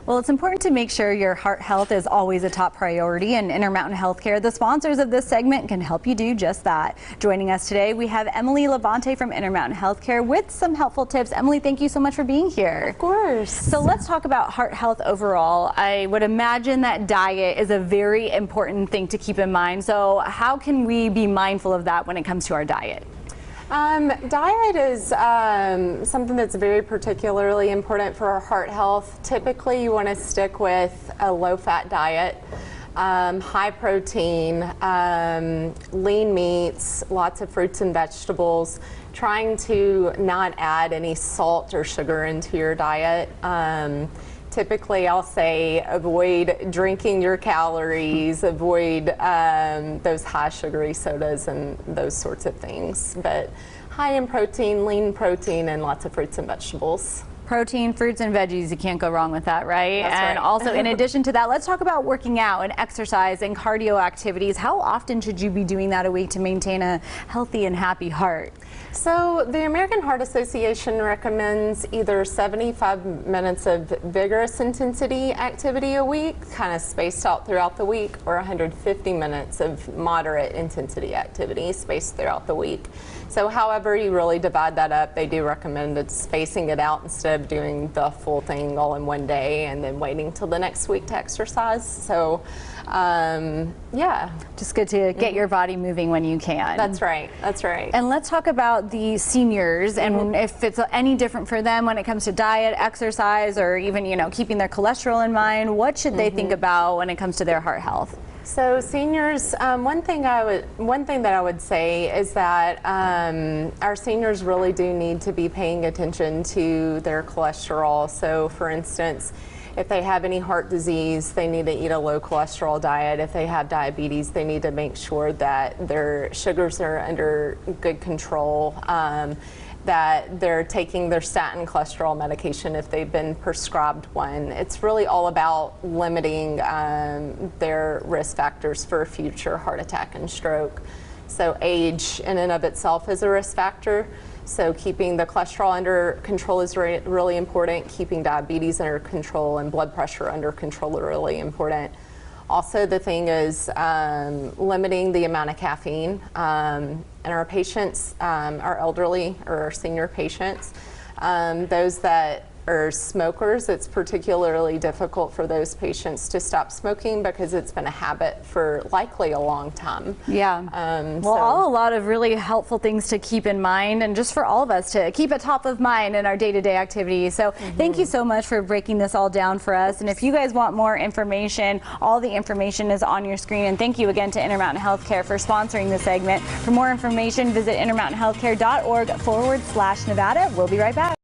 Well, it's important to make sure your heart health is always a top priority, and Intermountain Healthcare, the sponsors of this segment, can help you do just that. Joining us today, we have Emily LaBonte from Intermountain Healthcare with some helpful tips. Emily, thank you so much for being here. Of course. So let's talk about heart health overall. I would imagine that diet is a very important thing to keep in mind. So how can we be mindful of that when it comes to our diet? Diet is something that's very particularly important for our heart health. Typically, you want to stick with a low-fat diet, high protein, lean meats, lots of fruits and vegetables, trying to not add any salt or sugar into your diet. Typically, I'll say avoid drinking your calories, avoid those high sugary sodas and those sorts of things. But high in protein, lean protein, and lots of fruits and vegetables. Protein, fruits, and veggies, you can't go wrong with that, right? That's and right. Also, in addition to that, let's talk about working out and exercise and cardio activities. How often should you be doing that a week to maintain a healthy and happy heart? So the American Heart Association recommends either 75 minutes of vigorous intensity activity a week, kind of spaced out throughout the week, or 150 minutes of moderate intensity activity spaced throughout the week. So however you really divide that up, they do recommend spacing it out instead of doing the full thing all in one day and then waiting till the next week to exercise. So yeah. Just good to get your body moving when you can. That's right. That's right. And let's talk about the seniors and if it's any different for them when it comes to diet, exercise, or even, you know, keeping their cholesterol in mind. What should they think about when it comes to their heart health? So seniors, one thing that I would say is that our seniors really do need to be paying attention to their cholesterol. So for instance, if they have any heart disease, they need to eat a low cholesterol diet. If they have diabetes, they need to make sure that their sugars are under good control, that they're taking their statin cholesterol medication if they've been prescribed one. It's really all about limiting their risk factors for future heart attack and stroke. So age in and of itself is a risk factor. So keeping the cholesterol under control is really important. Keeping diabetes under control and blood pressure under control are really important. Also, the thing is limiting the amount of caffeine. And our patients, our elderly or our senior patients, those that are smokers, it's particularly difficult for those patients to stop smoking because it's been a habit for likely a long time. Yeah. Well, a lot of really helpful things to keep in mind, and just for all of us to keep it top of mind in our day-to-day activities. So thank you so much for breaking this all down for us. And if you guys want more information, all the information is on your screen. And thank you again to Intermountain Healthcare for sponsoring this segment. For more information, visit intermountainhealthcare.org/Nevada. We'll be right back.